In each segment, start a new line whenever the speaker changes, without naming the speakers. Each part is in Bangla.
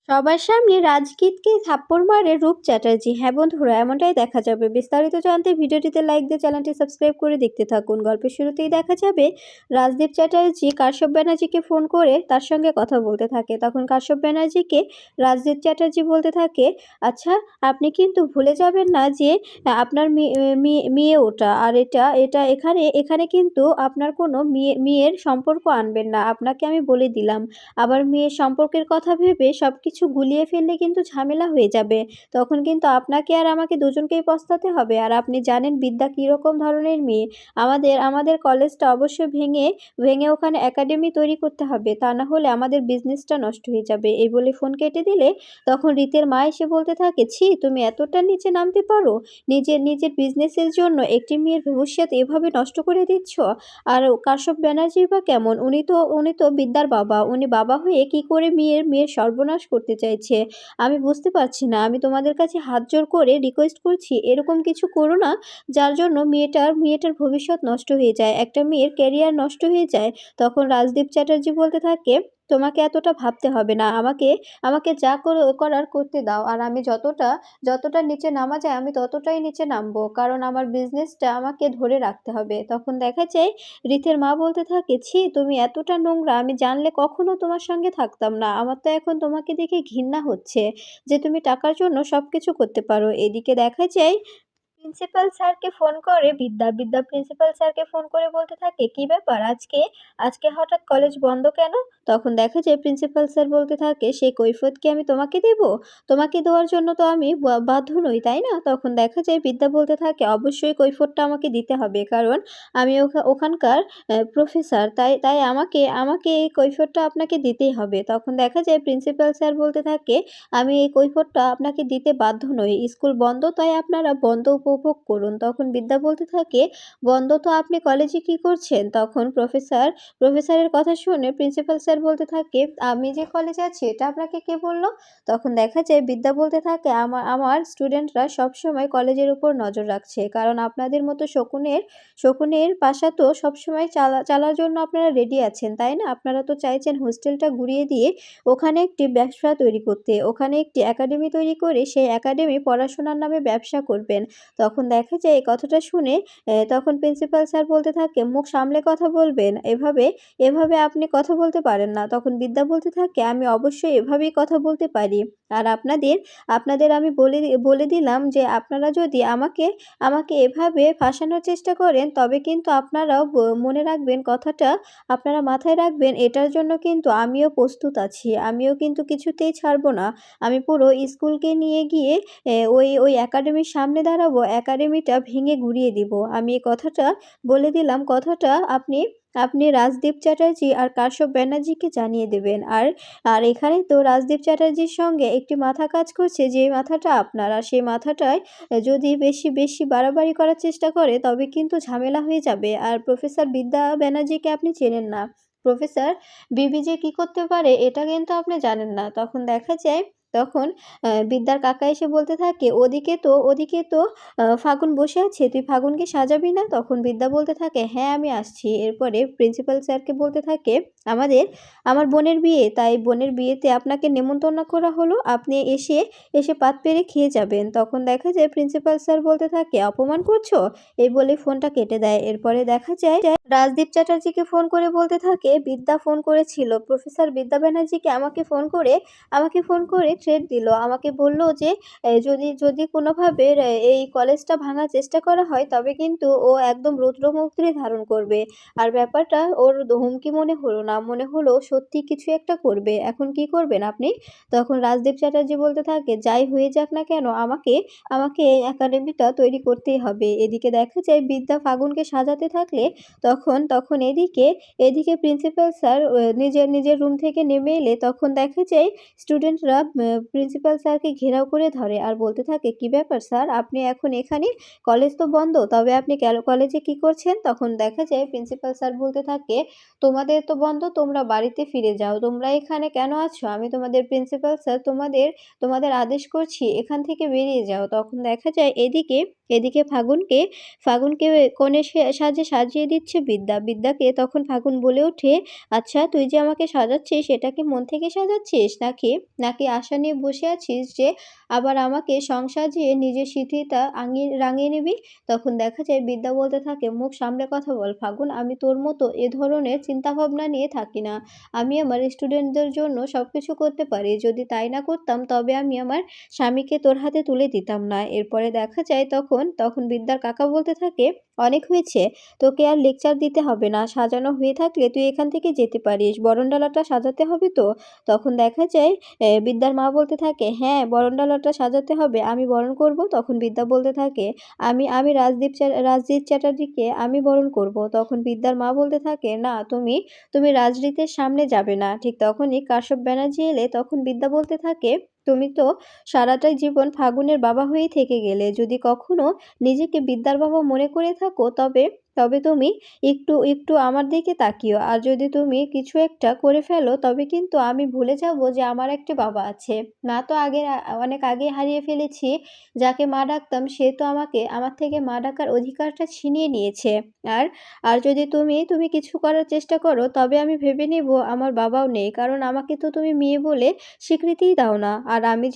সবার সামনে রাজগীতকে থাপ্পড় মারে রূপ চ্যাটার্জি। হ্যাঁ বন্ধুরা, এমনটাই দেখা যাবে। বিস্তারিত জানতে ভিডিওটিতে লাইক দিয়ে চ্যানেলটি সাবস্ক্রাইব করে দেখতে থাকুন। গল্পের শুরুতেই দেখা যাবে রাজদীপ চ্যাটার্জি কাশ্যপ ব্যানার্জিকে ফোন করে তার সঙ্গে কথা বলতে থাকে। তখন কাশ্যপ ব্যানার্জিকে রাজদীপ চ্যাটার্জি বলতে থাকে, আচ্ছা, আপনি কিন্তু ভুলে যাবেন না যে আপনার মেয়ে ওটা, আর এটা এটা এখানে এখানে কিন্তু আপনার কোনো মেয়ের সম্পর্ক আনবেন না, আপনাকে আমি বলে দিলাম। আবার মেয়ের সম্পর্কের কথা ভেবে সবকিছু গুলিয়ে ফেললে কিন্তু ঝামেলা হয়ে যাবে। তখন কিন্তু আপনাকে আর আমাকে দুজনকেই পস্তাতে হবে। আর আপনি জানেন বিদ্যা কীরকম ধরনের মেয়ে। আমাদের কলেজটা অবশ্যই ভেঙে ওখানে একাডেমি তৈরি করতে হবে। তা না হলে আমাদের বিজনেসটা নষ্ট হয়ে যাবে। এই বলে ফোন কেটে দিলে তখন রীতের মা এসে বলতে থাকে, ছি, তুমি এতটা নিচে নামতে পারো? নিজের বিজনেসের জন্য একটি মেয়ের ভবিষ্যৎ এভাবে নষ্ট করে দিচ্ছ? আর কাশ্যপ ব্যানার্জি বা কেমন? উনি তো বিদ্যার বাবা। উনি বাবা হয়ে কি করে মেয়ের সর্বনাশ করতে চাইছে আমি বুঝতে পারছি না। আমি তোমাদের কাছে হাত জোড় করে রিকোয়েস্ট করছি, এরকম কিছু করো না যার জন্য মেয়েটার ভবিষ্যৎ নষ্ট হয়ে যায়, একটা মেয়ের ক্যারিয়ার নষ্ট হয়ে যায়। তখন রাজদীপ চ্যাটার্জি বলতে থাকে, তোমাকে এতটা ভাবতে হবে না। আমাকে আমাকে যা করার করতে দাও। আর আমি যতটা নিচে নামা যায় আমি ততটাই নিচে নামবো, কারণ আমার বিজনেসটা আমাকে ধরে রাখতে হবে। তখন দেখা যায় রিথের মা বলতে থাকে, ছি, তুমি এতটা নোংরা, আমি জানলে কখনো তোমার সঙ্গে থাকতাম না। আমার তো এখন তোমাকে দেখে ঘৃণা হচ্ছে যে তুমি টাকার জন্য সবকিছু করতে পারো। এদিকে দেখা যায় প্রিন্সিপাল স্যারকে ফোন করে বিদ্যা প্রিন্সিপাল স্যারকে ফোন করে বলতে থাকে, কি ব্যাপার, আজকে আজকে হঠাৎ কলেজ বন্ধ কেন? তখন দেখা যায় প্রিন্সিপাল স্যার বলতে থাকে, সেই কৈফিয়ত কি আমি তোমাকে দেব? তোমাকে দেওয়ার জন্য তো আমি বাধ্য নই, তাই না? তখন দেখা যায় বিদ্যা বলতে থাকে, অবশ্যই কৈফিয়তটা আমাকে দিতে হবে, কারণ আমি ওখানকার প্রফেসর, তাই তাই আমাকে আমাকে এই কৈফিয়তটা আপনাকে দিতেই হবে। তখন দেখা যায় প্রিন্সিপাল স্যার বলতে থাকে, আমি এই কৈফিয়তটা আপনাকে দিতে বাধ্য নই। স্কুল বন্ধ, তাই আপনারা বন্ধ উপভোগ করুন। তখন বিদ্যা বলতে থাকে, বন্ধ তো আপনি কলেজে কি করছেন? তখন প্রফেসরের কথা শুনে প্রিন্সিপাল স্যার বলতে থাকে, আমি যে কলেজে আছি এটা আপনাকে কে বলল? তখন দেখা যায় বিদ্যা বলতে থাকে, আমার আমার স্টুডেন্টরা সবসময় কলেজের উপর নজর রাখছে, কারণ আপনাদের মতো শকুনের পাশা তো সবসময় চালার জন্য আপনারা রেডি আছেন, তাই না? আপনারা তো চাইছেন হোস্টেলটা ঘুরিয়ে দিয়ে ওখানে একটি ব্যবসা তৈরি করতে, ওখানে একটি একাডেমি তৈরি করে সেই একাডেমি পড়াশোনার নামে ব্যবসা করবেন। তখন দেখা যায় এই কথাটা শুনে তখন প্রিন্সিপাল স্যার বলতে থাকে, মুখ সামলে কথা বলবেন, এভাবে এভাবে আপনি কথা বলতে পারেন না। তখন বিদ্যা বলতে থাকে, আমি অবশ্যই এভাবেই কথা বলতে পারি। আর আপনাদের আমি বলে দিলাম যে আপনারা যদি আমাকে এভাবে ফাঁসানোর চেষ্টা করেন তবে কিন্তু আপনারাও মনে রাখবেন কথাটা, আপনারা মাথায় রাখবেন, এটার জন্য কিন্তু আমিও প্রস্তুত আছি। আমিও কিন্তু কিছুতেই ছাড়ব না। আমি পুরো স্কুলকে নিয়ে গিয়ে ওই একাডেমির সামনে দাঁড়াবো, একাডেমিটা ভেঙে গুঁড়িয়ে দিব। আমি এই কথাটা বলে দিলাম, কথাটা আপনি আপনি রাজদীপ চ্যাটার্জি আর কাশ্যপ ব্যানার্জিকে জানিয়ে দেবেন। আর এখানে তো রাজদীপ চ্যাটার্জির সঙ্গে একটি মাথা কাজ করছে, যে মাথাটা আপনার। আর সেই মাথাটায় যদি বেশি বাড়াবাড়ি করার চেষ্টা করে তবে কিন্তু ঝামেলা হয়ে যাবে। আর প্রফেসর বিদ্যা ব্যানার্জিকে আপনি চেনেন না। প্রফেসর বিবি যে কী করতে পারে এটা কিন্তু আপনি জানেন না। তখন দেখা যায় তখন বিদ্যার কাকা এসে বলতে থাকে, ওদিকে তো ফাগুন বসে আছে, তুই ফাগুনকে সাজাবি না? তখন বিদ্যা বলতে থাকে, হ্যাঁ, আমি আসছি। এরপরে প্রিন্সিপাল স্যারকে বলতে থাকে, আমার বোনের বিয়ে, তাই বোনের বিয়েতে আপনাকে নেমন্তন্ন করা হলো। আপনি এসে পাত পেরে খেয়ে যাবেন। তখন দেখা যায় প্রিন্সিপাল স্যার বলতে থাকে, অপমান করছো? এই বলে ফোনটা কেটে দেয়। এরপরে দেখা যায় রাজদীপ চ্যাটার্জিকে ফোন করে বলতে থাকে, বিদ্যা ফোন করেছিল, প্রফেসর বিদ্যা ব্যানার্জিকে আমাকে ফোন করে থ্রেট দিল। আমাকে বলল যে যদি যদি কোনোভাবে এই কলেজটা ভাঙার চেষ্টা করা হয় তবে কিন্তু ও একদম রৌদ্রমুদ্রে ধারণ করবে। আর ব্যাপারটা ওর হুমকি মনে হলো না, মনে হলো সত্যি কিছু একটা করবে। এখন কি করবেন আপনি? তখন রাজদীপ চ্যাটার্জি বলতে থাকে, যাই হয়ে যাক না কেন আমাকে এই একাডেমিটা তৈরি করতেই হবে। এদিকে দেখা যায় বিদ্যা ফাগুনকে সাজাতে থাকলে তখন এদিকে প্রিন্সিপাল স্যার নিজের রুম থেকে নেমে এলে তখন দেখা যায় স্টুডেন্টরা প্রিন্সিপাল স্যারকে ঘেরাও করে ধরে আর বলতে থাকে, কি ব্যাপার স্যার, আপনি এখন এখানে? কলেজ তো বন্ধ, তবে আপনি কলেজে কি করছেন? তখন দেখা যায় প্রিন্সিপাল স্যার বলতে থাকে, তোমাদের তো বন্ধ, তোমরা বাড়িতে ফিরে যাও, তোমরা এখানে কেন আছো? আমি তোমাদের প্রিন্সিপাল স্যার, তোমাদের আদেশ করছি এখান থেকে বেরিয়ে যাও। তখন দেখা যায় এদিকে এদিকে ফাগুনকে কনে সাজে সাজিয়ে দিচ্ছে বিদ্যা। বিদ্যাকে তখন ফাগুন বলে ওঠে, আচ্ছা তুই যে আমাকে সাজাচ্ছিস সেটা কি মন থেকে সাজাচ্ছিস, নাকি নাকি আশা নিয়ে বসে আছিস যে আবার আমাকে সাজিয়ে নিজের সিঁথিটা রাঙিয়ে নিবি? তখন দেখা যায় বিদ্যা বলতে থাকে, মুখ সামলে কথা বল ফাগুন, আমি তোর মতো এ ধরনের চিন্তাভাবনা নিয়ে থাকি না। আমি আমার স্টুডেন্টদের জন্য সবকিছু করতে পারি। যদি তাই না করতাম তবে আমি আমার স্বামীকে তোর হাতে তুলে দিতাম না। এরপরে দেখা যায় তখন বিদ্যার কাকা বলতে থাকে, অনেক হয়েছে, তোকে আর লেকচার দিতে হবে না। সাজানো হয়ে থাকলে তুই এখান থেকে যেতে পারিস। বরণডালাটা সাজাতে হবে তো? তখন দেখা যায় বিদ্যার মা বলতে থাকে, হ্যাঁ বরণডালাটা সাজাতে হবে, আমি বরণ করব। তখন বিদ্যা বলতে থাকে, আমি আমি রাজদীপ চ্যাটার্জিকে আমি বরণ করব। তখন বিদ্যার মা বলতে থাকে, না তুমি রাজদীপের সামনে যাবে না। ঠিক তখনই কাশ্যপ ব্যানার্জি এলে তখন বিদ্যা বলতে থাকে, তুমি তো সারাটাই জীবন ফাগুনের বাবা হয়েই থেকে গেলে। যদি কখনো নিজেকে বিদ্যার বাবা মনে করে থাকো তবে তবে তুমি একটু আমার দিকে তাকিও। আর যদি তুমি কিছু একটা করে ফেলো তবে কিন্তু আমি ভুলে যাব যে আমার একটা বাবা আছে। মা তো অনেক আগে হারিয়ে ফেলেছি। যাকে মা ডাকতাম সে তো আমাকে আমার থেকে মা ডাকার অধিকারটা ছিনিয়ে নিয়েছে। আর আর যদি তুমি কিছু করার চেষ্টা করো তবে আমি ভেবে নেব আমার বাবাও নেই। কারণ আমাকে তো তুমি মেয়ে বলে স্বীকৃতিই দাও না। আর আমি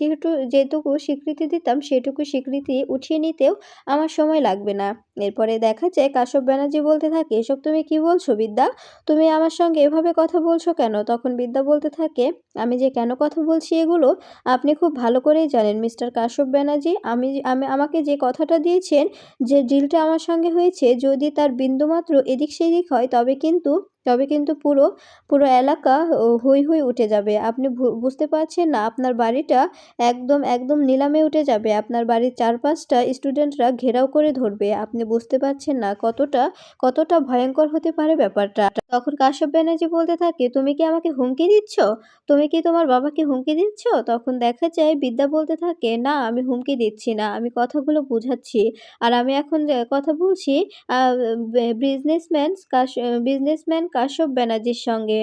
যেটুকু স্বীকৃতি দিতাম সেটুকু স্বীকৃতি উঠিয়ে নিতেও আমার সময় লাগবে না। এরপরে দেখা যায় কাশ্যপ ব্যানার্জি বলতে থাকে, এসব তুমি কি বলছো বিদ্যা? তুমি আমার সঙ্গে এভাবে কথা বলছো কেন? তখন বিদ্যা বলতে থাকে, আমি যে কেন কথা বলছি এগুলো আপনি খুব ভালো করেই জানেন মিস্টার কাশ্যপ ব্যানার্জি। আমাকে যে কথাটা দিয়েছেন, যে ডিলটা আমার সঙ্গে হয়েছে, যদি তার বিন্দুমাত্র এদিক সেদিক হয় তবে কিন্তু পুরো এলাকা হৈ হৈ উঠে যাবে। আপনি বুঝতে পারছেন না? আপনার বাড়িটা একদম নিলামে উঠে যাবে। আপনার বাড়ির চারপাশটা স্টুডেন্টরা ঘেরাও করে ধরবে। আপনি বুঝতে পারছেন না কতটা ভয়ঙ্কর হতে পারে ব্যাপারটা। তখন কাশ্যপ ব্যানার্জি বলতে থাকে, তুমি কি আমাকে হুমকি দিচ্ছ? তুমি কি তোমার বাবাকে হুমকি দিচ্ছ? তখন দেখা যায় বিদ্যা বলতে থাকে, না আমি হুমকি দিচ্ছি না, আমি কথাগুলো বুঝাচ্ছি। আর আমি এখন যে কথা বলছি আ বে বিজনেসম্যান কাশ্যপ ব্যানার্জির সঙ্গে।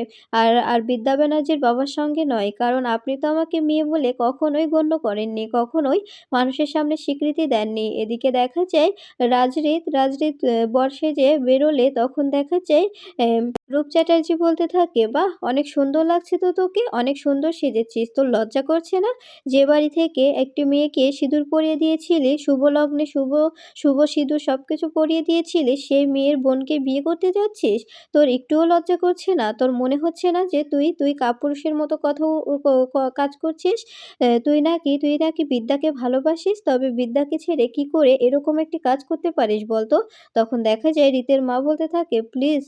আর বিদ্যা ব্যানার্জির বাবার সঙ্গে নয়। কারণ আপনি তো আমাকে মেয়ে বলে কখনোই গণ্য করেননি, কখনোই মানুষের সামনে স্বীকৃতি দেননি। এদিকে দেখা যায় রাজরিত বর সেজে বেরোলে তখন দেখা যায় রূপ চ্যাটার্জি বলতে থাকে, বাহ! অনেক সুন্দর লাগছে তো তোকে, অনেক সুন্দর সেজেছিস। তোর লজ্জা করছে না? যে বাড়ি থেকে একটি মেয়েকে সিঁদুর পরিয়ে দিয়েছিলি, শুভ লগ্নে শুভ সিঁদুর সবকিছু পরিয়ে দিয়েছিলিস, সেই মেয়ের বোনকে বিয়ে করতে যাচ্ছিস? তোর একটুও লজ্জা করছে না? তোর মনে হচ্ছে না যে তুই কাপুরুষের মতো কথা ও ক ক কাজ করছিস? তুই নাকি বিদ্যাকে ভালোবাসিস? তবে বিদ্যাকে ছেড়ে কি করে এরকম একটি কাজ করতে পারিস বল তো? তখন দেখা যায় রীতের মা বলতে থাকে, প্লিজ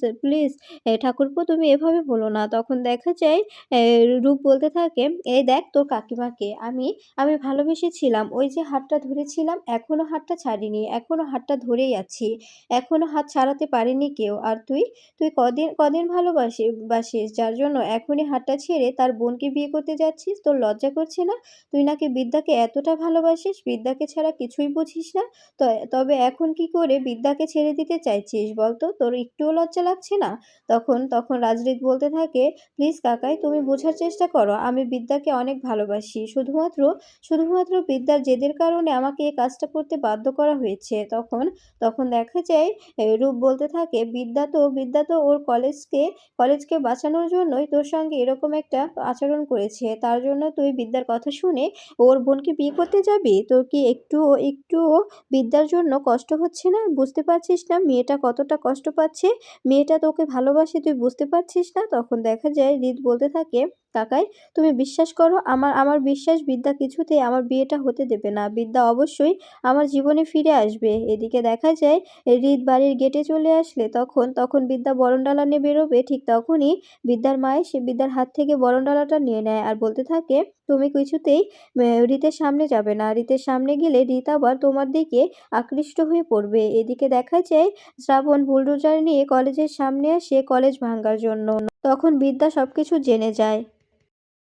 ঠাকুরপো তুমি এভাবে বলো না। তখন দেখা যায় এ রূপ বলতে থাকে, এই দেখ তোর কাকিমাকে আমি ভালোবেসেছিলাম। ওই যে হাতটা ধরেছিলাম, এখনো হাতটা ছাড়িনি। এখনো হাতটা ধরেই আছি। এখনো হাত ছাড়াতে পারেনি কেউ। আর তুই কদিন বাসিস যার জন্য এখনই হাতটা ছেড়ে তার বোনকে বিয়ে করতে যাচ্ছিস? তোর লজ্জা করছে না? তুই নাকি বিদ্যাকে এতটা ভালোবাসিস, বিদ্যাকে ছাড়া কিছুই বুঝিস না। তবে এখন কি করে বিদ্যাকে ছেড়ে দিতে চাইছিস বল তো? তোর একটুও লজ্জা লাগছে না? তখন রাজরিত বলতে থাকে, প্লিজ কাকাই তুমি বোঝার চেষ্টা করো। আমি বিদ্যাকে অনেক ভালোবাসি। শুধুমাত্র বিদ্যার জেদের কারণে আমাকে এই কাজটা করতে বাধ্য করা হয়েছে। তখন দেখা যায় রূপ বলতে থাকে, বিদ্যা তো ওর কলেজকে বাঁচানোর জন্যই তোর সঙ্গে এরকম একটা আচরণ করেছে। তার জন্য তুই বিদ্যার কথা শুনে ওর বোনকে বিয়ে করতে যাবি? তোর কি একটুও বিদ্যার জন্য কষ্ট হচ্ছে না? বুঝতে পারছিস না মেয়েটা কতটা কষ্ট পাচ্ছে? মেয়েটা তোকে ভালোবাসে, তুই বুঝতে পারছিস না? তখন দেখা যায় হৃদ বলতে থাকে, কাকাই তুমি বিশ্বাস করো, আমার বিশ্বাস বিদ্যা কিছুতেই আমার বিয়েটা হতে দেবে না। বিদ্যা অবশ্যই আমার জীবনে ফিরে আসবে। এদিকে দেখা যায় হৃদ বাড়ির গেটে চলে আসলে তখন বিদ্যা বরণডালা নিয়ে বেরোবে। ঠিক তখনই বিদ্যার মা এসে বিদ্যার হাত থেকে বরণডালাটা নিয়ে নেয় আর বলতে থাকে, তুমি কিছুতেই রীতের সামনে যাবে না। রীতের সামনে গেলে রীত আবার তোমার দিকে আকৃষ্ট হয়ে পড়বে। এদিকে দেখা যায় শ্রাবণ বুলডোজার নিয়ে কলেজের সামনে আসে কলেজ ভাঙার জন্য। তখন বিদ্যা সবকিছু জেনে যায়।